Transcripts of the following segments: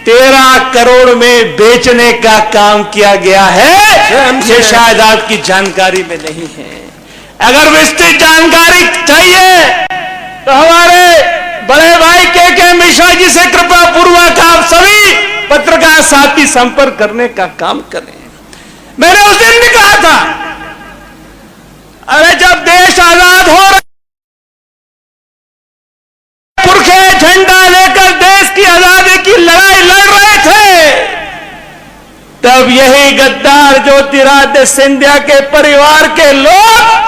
13 करोड़ में बेचने का काम किया गया है। ये शायद आपकी जानकारी में नहीं है। अगर विस्तृत जानकारी चाहिए तो हमारे बड़े भाई के मिश्रा जी से कृपा पूर्वक आप सभी पत्रकार साथी संपर्क करने का काम करें। मैंने उस दिन भी कहा था, अरे जब देश आजाद हो रहा, पुरखे झंडा लेकर देश की आजादी की लड़ाई लड़ रहे थे, तब यही गद्दार ज्योतिरादित्य सिंधिया के परिवार के लोग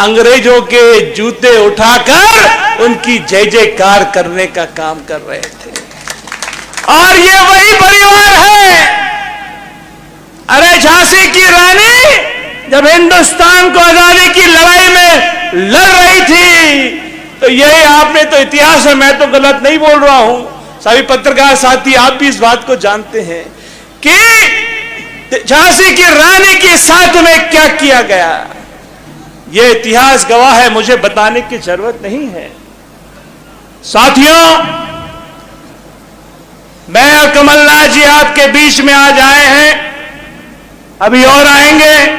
अंग्रेजों के जूते उठाकर उनकी जय जयकार करने का काम कर रहे थे। और ये वही परिवार है। अरे झांसी की रानी जब हिंदुस्तान को आजादी की लड़ाई में लड़ रही थी, तो यही आपने तो इतिहास है, मैं तो गलत नहीं बोल रहा हूं, सभी पत्रकार साथी आप भी इस बात को जानते हैं कि झांसी की रानी के साथ में क्या किया गया। यह इतिहास गवाह है, मुझे बताने की जरूरत नहीं है। साथियों, मैं और कमलनाथ जी आपके बीच में आज आए हैं, अभी और आएंगे।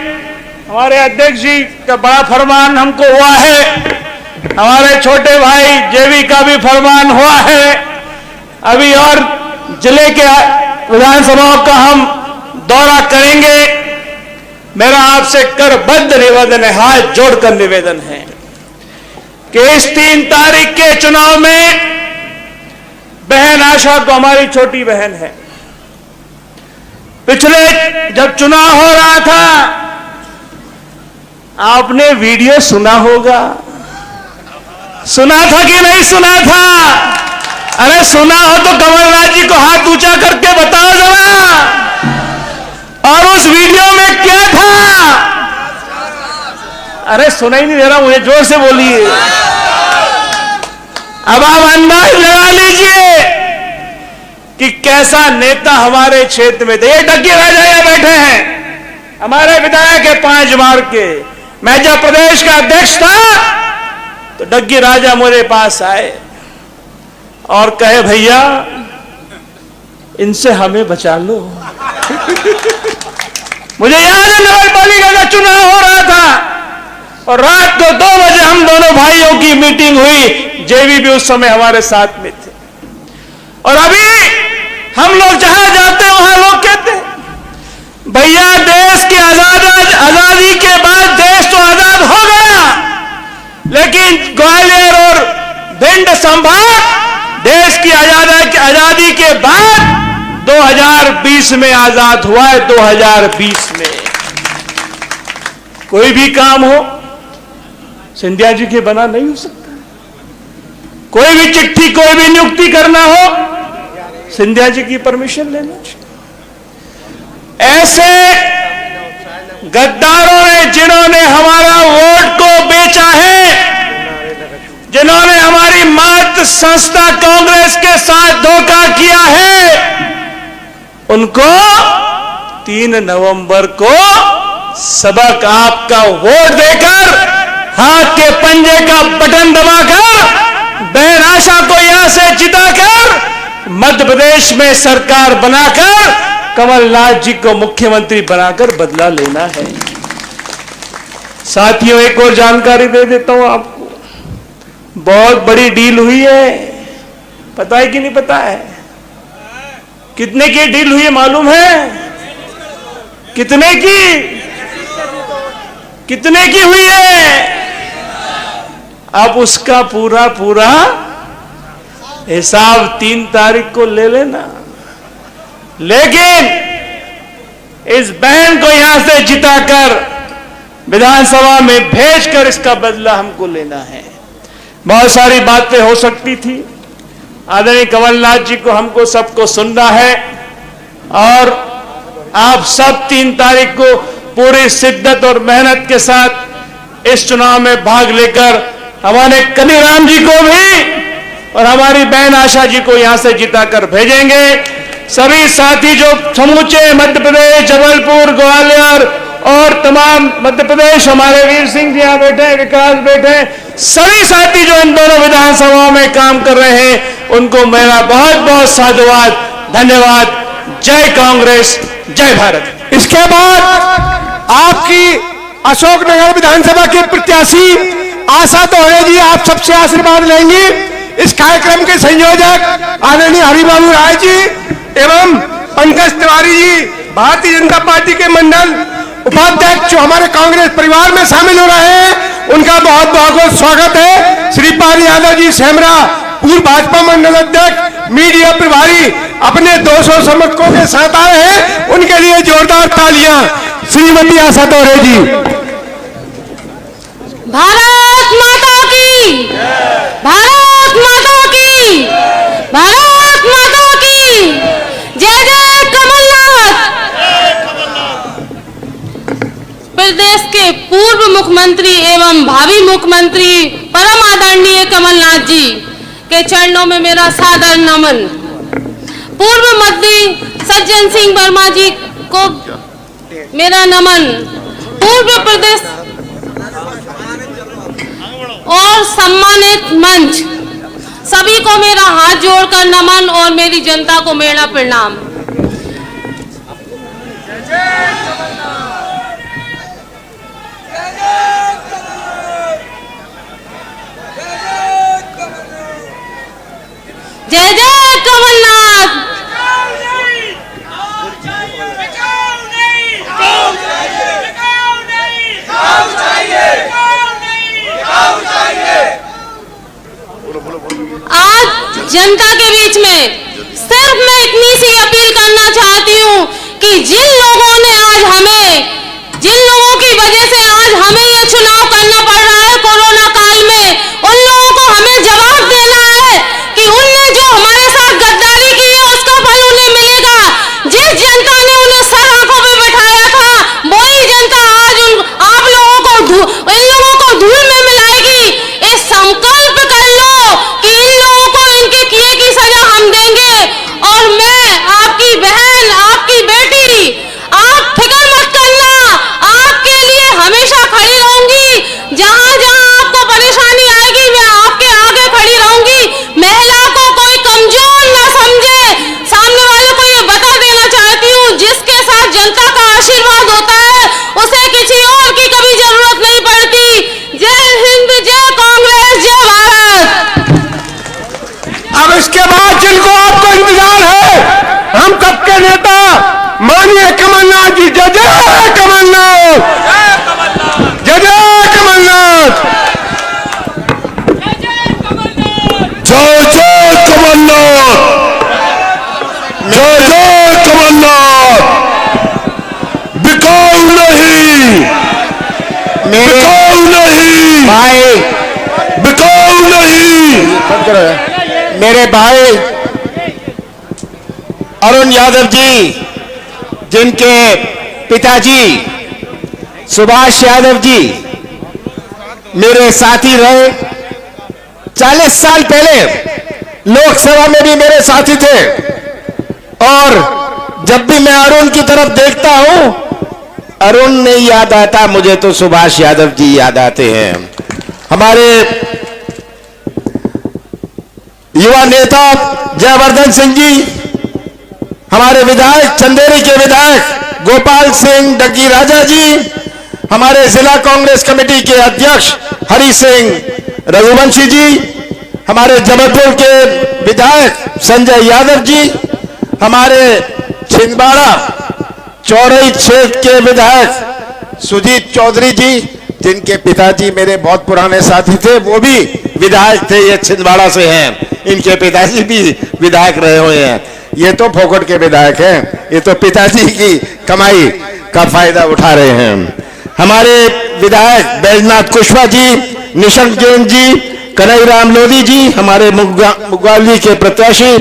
हमारे अध्यक्ष जी का बड़ा फरमान हमको हुआ है, हमारे छोटे भाई जेवी का भी फरमान हुआ है। अभी और जिले के विधानसभाओं का हम दौरा करेंगे। मेरा आपसे करबद्ध निवेदन है, हाथ जोड़कर निवेदन है कि इस 3 तारीख के चुनाव में बहन आशा को, हमारी छोटी बहन है, पिछले जब चुनाव हो रहा था आपने वीडियो सुना होगा, सुना था कि नहीं सुना था? अरे सुना हो तो कमलनाथ जी को हाथ ऊंचा करके बताओ जरा। और उस वीडियो में क्या था? अरे सुना ही नहीं दे रहा, मुझे जोर से बोलिए। अब आप अंदाज लगा लीजिए कि कैसा नेता हमारे क्षेत्र में थे। ये डग्गी राजा यहाँ बैठे हैं, हमारे विधायक है 5 मार्ग के। मैं जब प्रदेश का अध्यक्ष था तो डग्गी राजा मेरे पास आए और कहे, भैया इनसे हमें बचा लो। मुझे याद है नगरपालिका का चुनाव हो रहा था और रात को 2 बजे हम दोनों भाइयों की मीटिंग हुई। जेवी भी उस समय हमारे साथ में थे। और अभी हम लोग जहां जाते हैं वहां लोग कहते हैं, भैया देश की आजादी के बाद देश तो आजाद हो गया, लेकिन ग्वालियर और भिंड संभाग देश की आजादी के बाद 2020 में आजाद हुआ है। 2020 में कोई भी काम हो सिंधिया जी के बना नहीं हो सकता। कोई भी चिट्ठी, कोई भी नियुक्ति करना हो सिंधिया जी की परमिशन लेना चाहिए। ऐसे गद्दारों ने, जिन्होंने हमारा वोट को बेचा है, जिन्होंने हमारी मातृ संस्था कांग्रेस के साथ धोखा किया है, उनको 3 नवंबर को सबक आपका वोट देकर, हाथ के पंजे का बटन दबाकर बहन आशा को यहां से जिताकर मध्य प्रदेश में सरकार बनाकर कमलनाथ जी को मुख्यमंत्री बनाकर बदला लेना है। साथियों, एक और जानकारी दे देता हूं आपको, बहुत बड़ी डील हुई है। पता है कि नहीं पता है? कितने की डील हुई है मालूम है? कितने की हुई है? अब उसका पूरा हिसाब 3 तारीख को ले लेना। लेकिन इस बहन को यहां से जिताकर विधानसभा में भेजकर इसका बदला हमको लेना है। बहुत सारी बातें हो सकती थी, आदरणीय कमलनाथ जी को हमको सबको सुनना है और आप सब 3 तारीख को पूरी शिद्दत और मेहनत के साथ इस चुनाव में भाग लेकर हमारे कनीराम जी को भी और हमारी बहन आशा जी को यहां से जिताकर भेजेंगे। सभी साथी जो समूचे मध्य प्रदेश, जबलपुर, ग्वालियर और तमाम मध्य प्रदेश, हमारे वीर सिंह जी यहाँ बैठे हैं, विकास बैठे हैं, सभी साथी जो इन दोनों विधानसभाओं में काम कर रहे हैं, उनको मेरा बहुत बहुत साधुवाद। धन्यवाद। जय कांग्रेस, जय भारत। इसके बाद आपकी अशोकनगर विधानसभा के प्रत्याशी आशा दोहरे जी आप सबसे आशीर्वाद लेंगी। इस कार्यक्रम के संयोजक आदरणीय हरिबाबू राय जी एवं पंकज तिवारी जी भारतीय जनता पार्टी के मंडल उपाध्यक्ष जो हमारे कांग्रेस परिवार में शामिल हो रहे हैं, उनका बहुत बहुत स्वागत है। श्रीपाल यादव जी सेमरा पूर्व भाजपा मंडल अध्यक्ष, मीडिया प्रभारी अपने 200 समर्थकों के साथ आए हैं, उनके लिए जोरदार तालियां। श्रीमती आशा दोहरे जी। भारत माता की, भारत माता की, भारत माता की जय जय कमलनाथ। प्रदेश के पूर्व मुख्यमंत्री एवं भावी मुख्यमंत्री परम आदरणीय कमलनाथ जी के चरणों में मेरा सादर नमन। पूर्व मंत्री सज्जन सिंह वर्मा जी को मेरा नमन। पूर्व प्रदेश और सम्मानित मंच सभी को मेरा हाथ जोड़कर नमन और मेरी जनता को मेरा प्रणाम। जय जय कमलनाथ। आज जनता के बीच में सिर्फ मैं इतनी सी अपील करना चाहती हूँ कि जिन लोगों की वजह से आज हमें ये चुनाव करना पड़ रहा है कोरोना काल में, उन लोगों को हमें जवाब देना है कि उनने जो हमारे साथ गद्दारी की है उसका फल उन्हें मिलेगा। जिस जनता ने उन्हें सर आंखों में बैठाया था वही जनता आज आप लोगों को इन लोगों को धूल में मिलाएगी। इस संकल्प कर लो कि इन लोगों को इनके किए की सजा हम देंगे। और मैं आपकी बहन, आपकी बेटी, आप फिक्र मत करना, आपके लिए हमेशा खड़ी रहूंगी। जहां जहां आपको परेशानी आएगी मैं आपके आगे खड़ी रहूंगी। महिला को कोई कमजोर ना समझे, सामने वाले को ये बता देना चाहती हूँ जिसके साथ जनता का आशीर्वाद होता है उसे किसी और की कभी जरूरत नहीं पड़ती। जय हिंद, जय कांग्रेस, जय भारत। अब इसके बाद जिनको आपको इंतजार है, हम सबके नेता माननीय कमलनाथ जी। जय जय कमलनाथ, जय जय कमलनाथ, जय जय कमलनाथ, जय जय कमलनाथ। बिकाऊ नहीं, बिकाऊ नहीं भाई, बिकाऊ नहीं। मेरे भाई अरुण यादव जी, जिनके पिताजी सुभाष यादव जी मेरे साथी रहे, 40 साल पहले लोकसभा में भी मेरे साथी थे। और जब भी मैं अरुण की तरफ देखता हूं, अरुण नहीं याद आता मुझे, तो सुभाष यादव जी याद आते हैं। हमारे युवा नेता जयवर्धन सिंह जी, हमारे विधायक चंदेरी के विधायक गोपाल सिंह डग्गी राजा जी, हमारे जिला कांग्रेस कमेटी के अध्यक्ष हरि सिंह रघुवंशी जी, हमारे जबलपुर के विधायक संजय यादव जी, हमारे छिंदवाड़ा चौरई क्षेत्र के विधायक सुजीत चौधरी जी, जिनके पिताजी मेरे बहुत पुराने साथी थे, वो भी विधायक थे, ये छिंदवाड़ा से हैं। इनके पिताजी भी विधायक रहे हुए हैं। ये तो फोकट के विधायक हैं, ये तो पिताजी की कमाई का फायदा उठा रहे हैं। हमारे विधायक बैजनाथ कुशवाहा जी, निशंक जैन जी, कन्हैयाराम लोधी जी, हमारे मुगाली के प्रत्याशी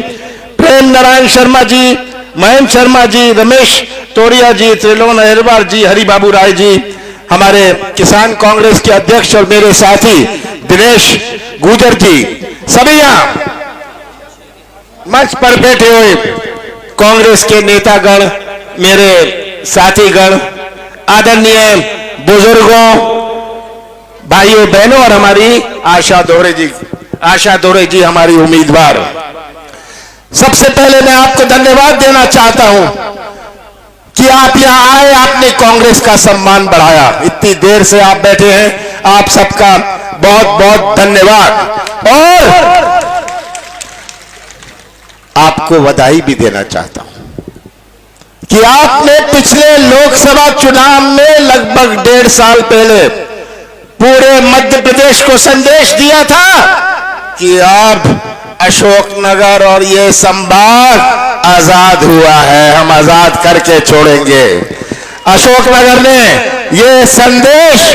प्रेम नारायण शर्मा जी, महेंद्र शर्मा जी, रमेश तोड़िया जी, त्रिलोन अहिरवार जी, हरिबाबू राय जी, हमारे किसान कांग्रेस के अध्यक्ष और मेरे साथी दिनेश गुजर जी, सभी यहाँ मंच पर बैठे हुए कांग्रेस के नेतागण, मेरे साथीगण, आदरणीय बुजुर्गों, भाइयों बहनों और हमारी आशा दोहरे जी हमारी उम्मीदवार। सबसे पहले मैं आपको धन्यवाद देना चाहता हूं कि आप यहां आए, आपने कांग्रेस का सम्मान बढ़ाया। इतनी देर से आप बैठे हैं, आप सबका बहुत बहुत धन्यवाद। और आपको बधाई भी देना चाहता हूं कि आपने पिछले लोकसभा चुनाव में लगभग 1.5 साल पहले पूरे मध्य प्रदेश को संदेश दिया था कि अब अशोकनगर और ये संभाग आजाद हुआ है, हम आजाद करके छोड़ेंगे। अशोकनगर ने ये संदेश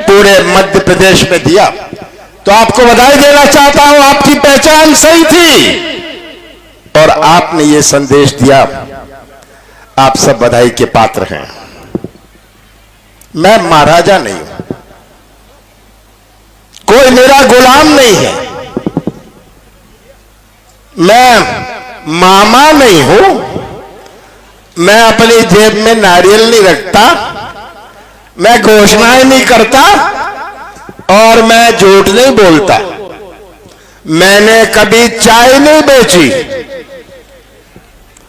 पूरे मध्य प्रदेश में दिया, तो आपको बधाई देना चाहता हूं। आपकी पहचान सही थी और आपने ये संदेश दिया, आप सब बधाई के पात्र हैं। मैं महाराजा नहीं हूं, कोई मेरा गुलाम नहीं है, मैं मामा नहीं हूं, मैं अपनी जेब में नारियल नहीं रखता, मैं घोषणाएं नहीं करता और मैं झूठ नहीं बोलता। मैंने कभी चाय नहीं बेची,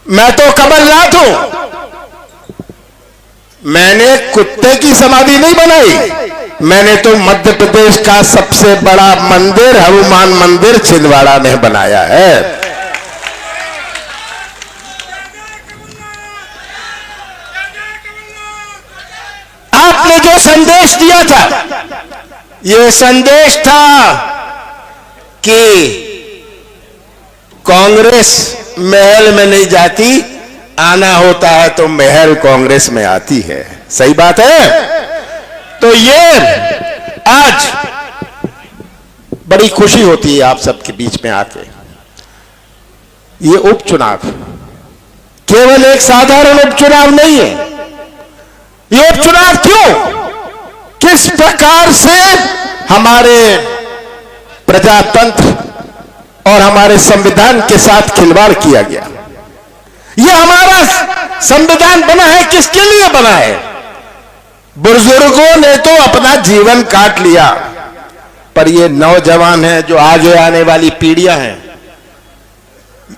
मैं तो कमलनाथ हूं। मैंने कुत्ते की समाधि नहीं बनाई, मैंने तो मध्य प्रदेश का सबसे बड़ा मंदिर हनुमान मंदिर छिंदवाड़ा में बनाया है। आपने जो संदेश दिया था, यह संदेश था कि कांग्रेस महल में नहीं जाती, आना होता है तो महल कांग्रेस में आती है। सही बात है। तो ये आज बड़ी खुशी होती है आप सबके बीच में आके। ये उपचुनाव केवल एक साधारण उपचुनाव नहीं है। ये उपचुनाव क्यों, किस प्रकार से हमारे प्रजातंत्र और हमारे संविधान के साथ खिलवाड़ किया गया। ये हमारा संविधान बना है, किसके लिए बना है? बुजुर्गों ने तो अपना जीवन काट लिया, पर ये नौजवान हैं जो आगे आने वाली पीढ़ियां हैं,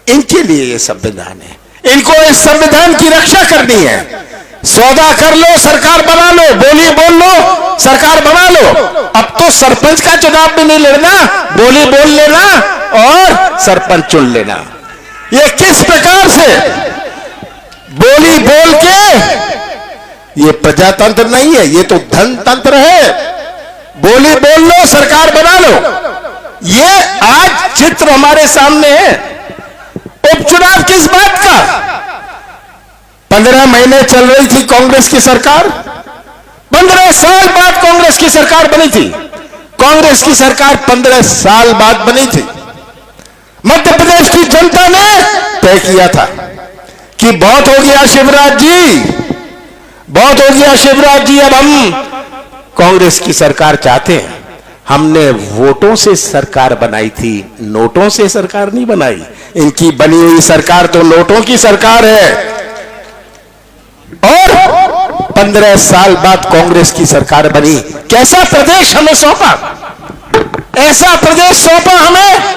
इनके लिए ये संविधान है। इनको इस संविधान की रक्षा करनी है। सौदा कर लो, सरकार बना लो, बोली बोल लो, सरकार बना लो। अब तो सरपंच का चुनाव भी नहीं लड़ना, बोली बोल लेना और सरपंच चुन लेना। ये किस प्रकार से बोली बोल के, ये प्रजातंत्र नहीं है, ये तो धनतंत्र है। बोली बोल लो, सरकार बना लो। ये आज चित्र हमारे सामने है। उपचुनाव किस बात का? 15 महीने चल रही थी कांग्रेस की सरकार, 15 साल बाद कांग्रेस की सरकार बनी थी। कांग्रेस की सरकार 15 साल बाद बनी थी। मध्य प्रदेश की जनता ने तय किया था कि बहुत हो गया शिवराज जी, बहुत हो गया शिवराज जी, अब हम कांग्रेस की सरकार चाहते हैं। हमने वोटों से सरकार बनाई थी, नोटों से सरकार नहीं बनाई। इनकी बनी हुई सरकार तो नोटों की सरकार है। और 15 साल बाद कांग्रेस की सरकार बनी। कैसा प्रदेश हमें सौंपा? ऐसा प्रदेश सौंपा हमें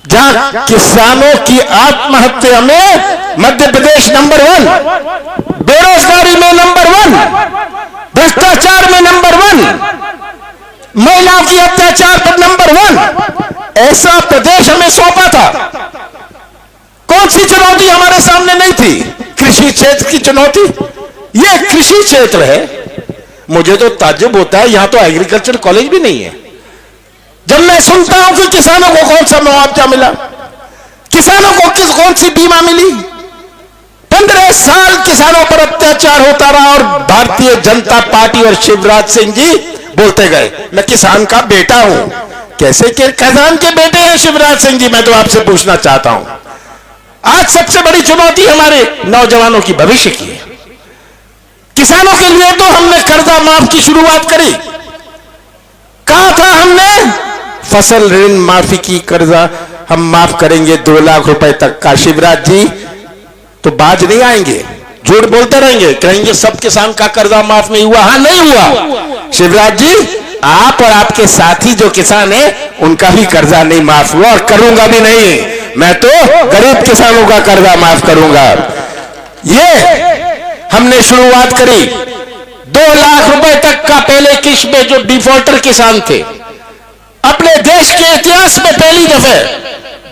जहां किसानों की आत्महत्या में मध्य प्रदेश नंबर 1, बेरोजगारी में नंबर 1, भ्रष्टाचार में नंबर 1, महिलाओं की अत्याचार पर नंबर 1। ऐसा प्रदेश हमें सौंपा था। कौन सी चुनौती हमारे सामने नहीं थी? कृषि क्षेत्र की चुनौती। यह कृषि क्षेत्र है। मुझे तो ताज्जुब होता है, यहां तो एग्रीकल्चर कॉलेज भी नहीं है। जब मैं सुनता हूं कि किसानों को कौन सा मुआवजा मिला, किसानों को कौन सी बीमा मिली। 15 साल किसानों पर अत्याचार होता रहा और भारतीय जनता पार्टी और शिवराज सिंह जी बोलते गए मैं किसान का बेटा हूं। कैसे के किसान के बेटे हैं शिवराज सिंह जी? मैं तो आपसे पूछना चाहता हूं। आज सबसे बड़ी चुनौती हमारे नौजवानों की भविष्य की है। किसानों के लिए तो हमने कर्जा माफ की शुरुआत करी। कहा था हमने फसल ऋण माफी की कर्जा हम माफ करेंगे 2 लाख रुपए तक का। शिवराज जी तो बाज नहीं आएंगे, झूठ बोलते रहेंगे, कहेंगे सब किसान का कर्जा माफ नहीं हुआ। हाँ, नहीं हुआ। शिवराज जी, आप और आपके साथी जो किसान हैं उनका भी कर्जा नहीं माफ हुआ और करूंगा भी नहीं। मैं तो गरीब किसानों का कर्जा माफ करूंगा। ये हमने शुरुआत करी 2 लाख रुपए तक का पहले किस्त में जो डिफॉल्टर किसान थे, अपने देश के इतिहास में पहली दफे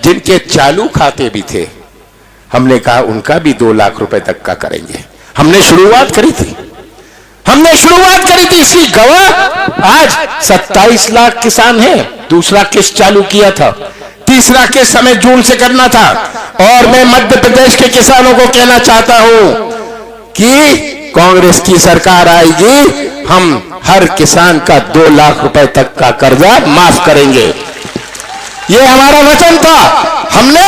जिनके चालू खाते भी थे, हमने कहा उनका भी 2 लाख रुपए तक का करेंगे। हमने शुरुआत करी थी, इसकी गवाह आज 27 लाख किसान हैं। दूसरा किस्त चालू किया था, तीसरा किस्त हमें जून से करना था। और मैं मध्य प्रदेश के किसानों को कहना चाहता हूं कि कांग्रेस की सरकार आएगी, हम हर किसान का 2 लाख रुपए तक का कर्जा माफ करेंगे। यह हमारा वचन था, हमने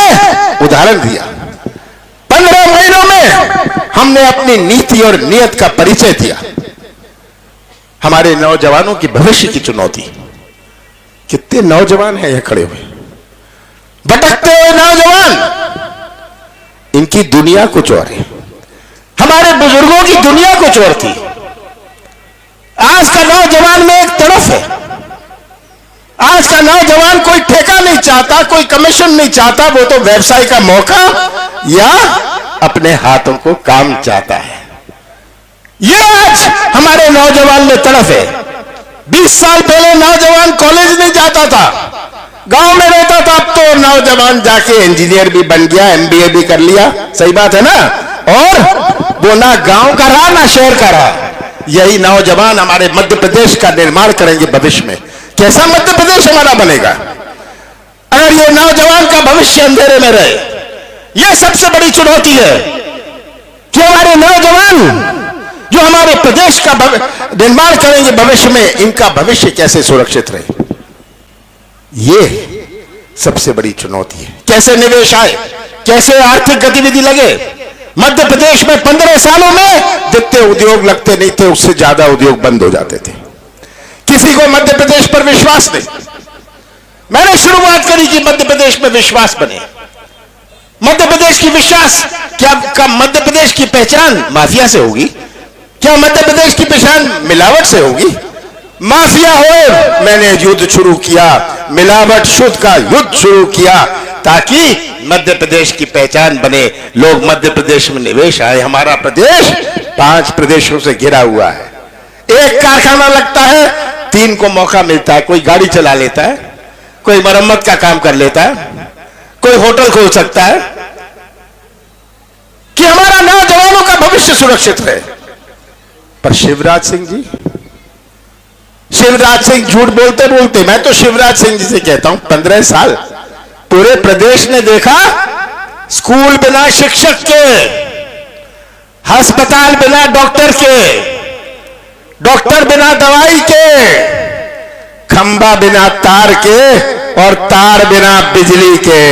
उदाहरण दिया। 15 महीनों में हमने अपनी नीति और नियत का परिचय दिया। हमारे नौजवानों की भविष्य की चुनौती, कितने नौजवान हैं यह खड़े हुए, भटकते हुए नौजवान, इनकी दुनिया कुछ और है, हमारे बुजुर्गों की दुनिया कुछ और थी। आज का नौजवान में एक तरफ है, आज का नौजवान कोई ठेका नहीं चाहता, कोई कमीशन नहीं चाहता, वो तो व्यवसाय का मौका या अपने हाथों को काम चाहता है। ये आज हमारे नौजवान में तड़फ है। 20 साल पहले नौजवान कॉलेज नहीं जाता था, गांव में रहता था, अब तो नौजवान जाके इंजीनियर भी बन गया, MBA भी कर लिया। सही बात है ना? और वो ना गांव का रहा ना शहर का रहा। यही नौजवान हमारे मध्य प्रदेश का निर्माण करेंगे भविष्य में। कैसा मध्य प्रदेश हमारा बनेगा अगर ये नौजवान का भविष्य अंधेरे में रहे? यह सबसे बड़ी चुनौती है कि हमारे नौजवान जो हमारे प्रदेश का निर्माण करेंगे भविष्य में, इनका भविष्य कैसे सुरक्षित रहे, ये सबसे बड़ी चुनौती है। कैसे निवेश आए, कैसे आर्थिक गतिविधि लगे। मध्य प्रदेश में 15 सालों में जितने उद्योग लगते नहीं थे, उससे ज्यादा उद्योग बंद हो जाते थे। किसी को मध्य प्रदेश पर विश्वास नहीं। मैंने शुरुआत करी कि मध्य प्रदेश में विश्वास बने। मध्य प्रदेश की विश्वास क्या मध्य प्रदेश की पहचान माफिया से होगी? क्या मध्य प्रदेश की पहचान मिलावट से होगी? माफिया हो, मैंने युद्ध शुरू किया, मिलावट शुद्ध का युद्ध शुरू किया, ताकि मध्य प्रदेश की पहचान बने, लोग मध्य प्रदेश में निवेश आए। हमारा प्रदेश 5 प्रदेशों से घिरा हुआ है। एक कारखाना लगता है, 3 को मौका मिलता है। कोई गाड़ी चला लेता है, कोई मरम्मत का काम कर लेता है, कोई होटल खोल सकता है, कि हमारा नौजवानों का भविष्य सुरक्षित रहे। पर शिवराज सिंह झूठ बोलते बोलते, मैं तो शिवराज सिंह जी से कहता हूं, 15 साल पूरे प्रदेश ने देखा स्कूल बिना शिक्षक के, अस्पताल बिना डॉक्टर के, डॉक्टर बिना दवाई के, खंबा बिना तार के और तार बिना बिजली के,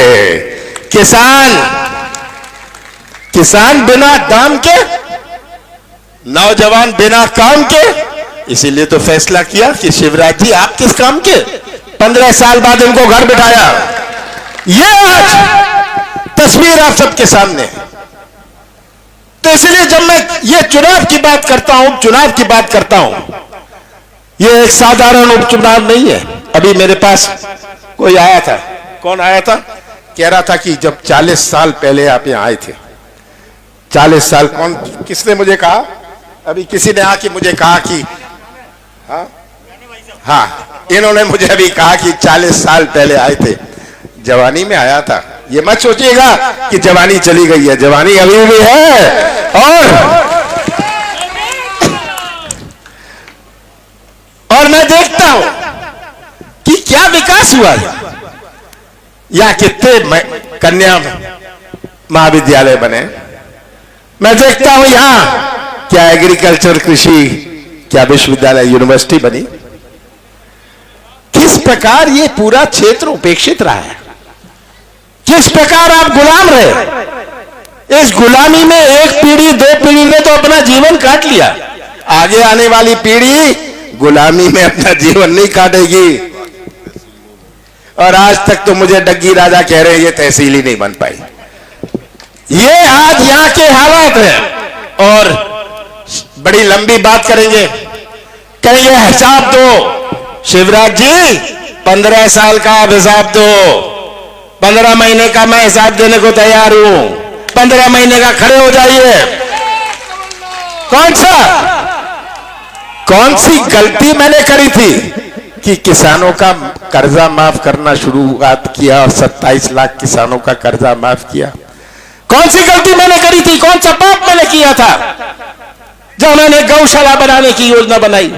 किसान बिना दाम के, नौजवान बिना काम के। इसीलिए तो फैसला किया कि शिवराज जी आप किस काम के, 15 साल बाद इनको घर बिठाया। ये आज तस्वीर आप सबके सामने। तो इसलिए जब मैं ये चुनाव की बात करता हूं, ये एक साधारण उपचुनाव नहीं है। अभी मेरे पास कोई आया था, कौन आया था, कह रहा था कि जब 40 साल पहले आप यहां आए थे, 40 साल, किसने मुझे कहा, अभी किसी ने आके मुझे कहा कि हाँ, इन्होंने मुझे अभी कहा कि 40 साल पहले आए थे, जवानी में आया था। ये मत सोचिएगा कि जवानी चली गई है, जवानी अभी भी है। और मैं देखता हूं कि क्या विकास हुआ है, या कितने कन्या महाविद्यालय बने। मैं देखता हूं यहां क्या एग्रीकल्चर, कृषि, क्या विश्वविद्यालय, यूनिवर्सिटी बनी। किस प्रकार ये पूरा क्षेत्र उपेक्षित रहा है, किस प्रकार आप गुलाम रहे। इस गुलामी में 1 पीढ़ी 2 पीढ़ी ने तो अपना जीवन काट लिया, आगे आने वाली पीढ़ी गुलामी में अपना जीवन नहीं काटेगी। और आज तक तो मुझे डग्गी राजा कह रहे हैं ये तहसील ही नहीं बन पाई। ये आज यहां के हालात हैं। और बड़ी लंबी बात करेंगे, कहेंगे हिसाब दो। शिवराज जी 15 साल का आप हिसाब दो, 15 महीने का मैं हिसाब देने को तैयार हूं। 15 महीने का खड़े हो जाइए। कौन सी गलती मैंने करी थी कि किसानों का कर्जा माफ करना शुरुआत किया और 27 लाख किसानों का कर्जा माफ किया? कौन सी गलती मैंने करी थी? कौन सा पाप मैंने किया था जब मैंने गौशाला बनाने की योजना बनाई?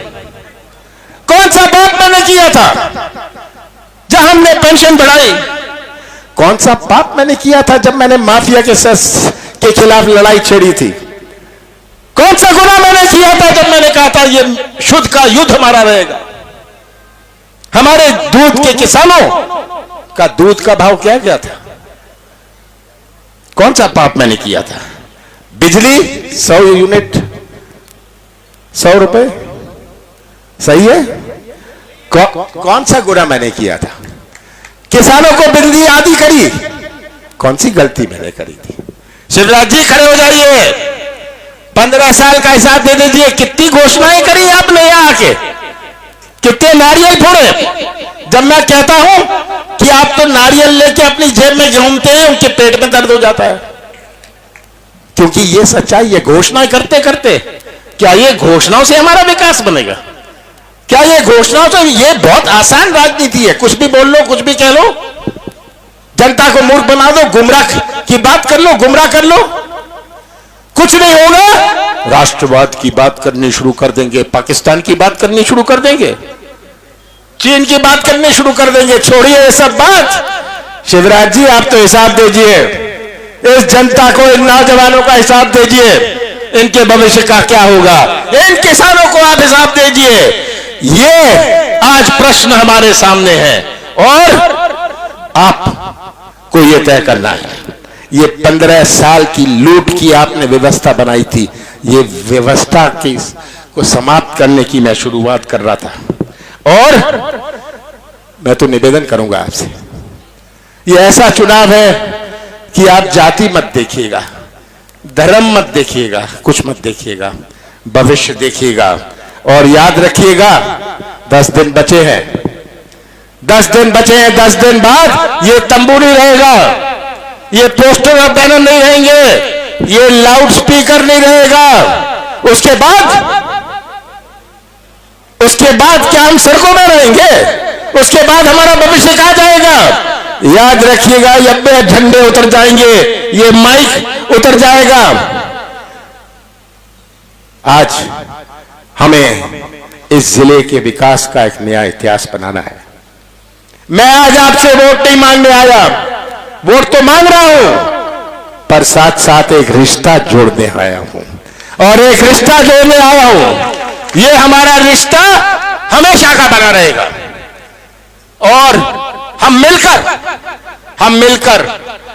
कौन सा पाप मैंने किया था जब हमने पेंशन बढ़ाई? कौन सा पाप मैंने किया था जब मैंने माफिया के खिलाफ लड़ाई छेड़ी थी? कौन सा गुनाह मैंने किया था जब मैंने कहा था ये शुद्ध का युद्ध हमारा रहेगा? हमारे दूध के किसानों का दूध का भाव क्या क्या था? कौन सा पाप मैंने किया था? बिजली 100 यूनिट 100 रुपए, सही है? कौन सा गुनाह मैंने किया था? किसानों को बिजली आदि करी, कौन सी गलती मैंने करी थी? शिवराज जी खड़े हो जाइए। 15 साल का हिसाब दे दीजिए। कितनी घोषणाएं करी आपने यहां आके, कितने नारियल फोड़े। जब मैं कहता हूं कि आप तो नारियल लेके अपनी जेब में घूमते हैं, उनके पेट में दर्द हो जाता है, क्योंकि ये सच्चाई है। घोषणाएं करते करते क्या ये घोषणाओं से हमारा विकास बनेगा? क्या ये घोषणाओं से? ये बहुत आसान राजनीति है। कुछ भी बोल लो, कुछ भी कह लो, जनता को मूर्ख बना दो, गुमराह की बात कर लो, गुमराह कर लो, कुछ नहीं होगा। राष्ट्रवाद की बात करनी शुरू कर देंगे, पाकिस्तान की बात करनी शुरू कर देंगे, चीन की बात करनी शुरू कर देंगे। छोड़िए ये सब बात। शिवराज जी आप तो हिसाब दीजिए, इस जनता को, इन नौजवानों का हिसाब दीजिए, इनके भविष्य का क्या होगा? इन किसानों को आप हिसाब दीजिए। ये आज प्रश्न हमारे सामने है और आपको ये तय करना है। ये 15 साल की लूट की आपने व्यवस्था बनाई थी, ये व्यवस्था को समाप्त करने की मैं शुरुआत कर रहा था। और मैं तो निवेदन करूंगा आपसे, ये ऐसा चुनाव है कि आप जाति मत देखिएगा, धर्म मत देखिएगा, कुछ मत देखिएगा, भविष्य देखिएगा। और याद रखिएगा 10 दिन बचे हैं, 10 दिन बचे हैं। 10 दिन बाद ये तंबू नहीं रहेगा, ये पोस्टर और बैनर नहीं रहेंगे, ये लाउड स्पीकर नहीं रहेगा। उसके बाद क्या हम सड़कों में रहेंगे? उसके बाद हमारा भविष्य कहां जाएगा? याद रखिएगा, ये झंडे उतर जाएंगे, ये माइक उतर जाएगा। आज हमें इस जिले के विकास का एक नया इतिहास बनाना है। मैं आज आपसे वोट नहीं मांगने आया, वोट तो मांग रहा हूं, पर साथ साथ एक रिश्ता जोड़ने आया हूं। और एक रिश्ता जोड़ने आया हूं, ये हमारा रिश्ता हमेशा का बना रहेगा। और हम मिलकर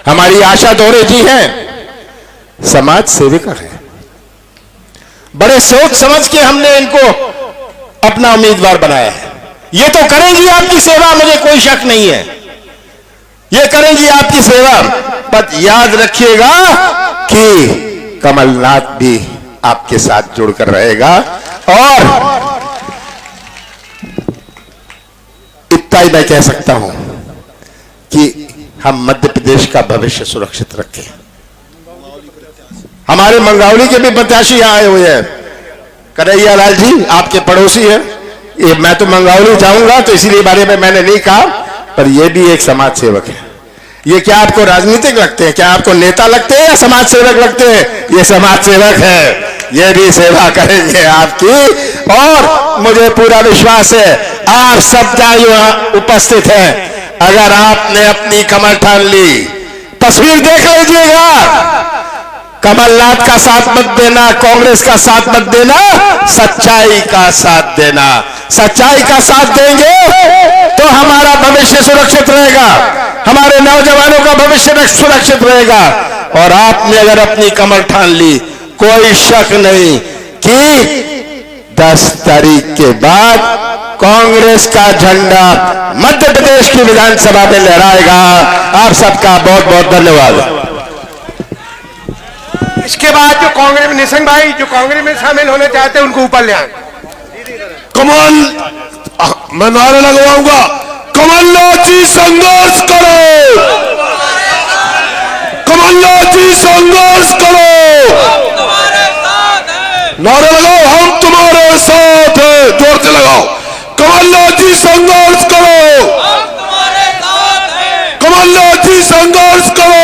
हमारी आशा दोहरे जी हैं, समाज सेविका है। बड़े सोच समझ के हमने इनको अपना उम्मीदवार बनाया है। ये तो करेंगी आपकी सेवा, मुझे कोई शक नहीं है, ये करेंगी आपकी सेवा। पर याद रखिएगा कि कमलनाथ भी आपके साथ जुड़कर रहेगा। और इतना ही मैं कह सकता हूं कि हम मध्य प्रदेश का भविष्य सुरक्षित रखें। हमारे मंगावली के भी प्रत्याशी आए हुए हैं, कन्हैया लाल जी आपके पड़ोसी है। ये मैं तो मंगावली जाऊंगा तो इसीलिए बारे में मैंने नहीं कहा, पर ये भी एक समाज सेवक है। ये क्या आपको राजनीतिक लगते हैं? क्या आपको नेता लगते हैं या समाज सेवक लगते हैं? ये समाज सेवक है, ये भी सेवा करेंगे आपकी। और मुझे पूरा विश्वास है आप सब जहां यहां उपस्थित हैं, अगर आपने अपनी कमर ठान ली, तस्वीर देख लीजिएगा, कमलनाथ का साथ मत देना, कांग्रेस का साथ मत देना, सच्चाई का साथ देना। सच्चाई का साथ देंगे तो हमारा भविष्य सुरक्षित रहेगा, हमारे नौजवानों का भविष्य सुरक्षित रहेगा। और आपने अगर अपनी कमर ठान ली, कोई शक नहीं कि 10 तारीख के बाद कांग्रेस का झंडा मध्य प्रदेश की विधानसभा में लहराएगा। आप सबका बहुत बहुत धन्यवाद। इसके बाद जो कांग्रेस में निशंक भाई जो कांग्रेस में शामिल होने चाहते हैं उनको ऊपर ले आए। कमल, मैं नारा लगवाऊंगा, कमलनाथ जी संघर्ष करो। कमलनाथ जी संघर्ष करो, नारे लगाओ हम तुम्हारे साथ हैं, जोर से लगाओ, कमलनाथ जी संघर्ष करो, कमलनाथ जी संघर्ष करो।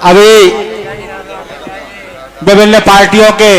अभी विभिन्न पार्टियों के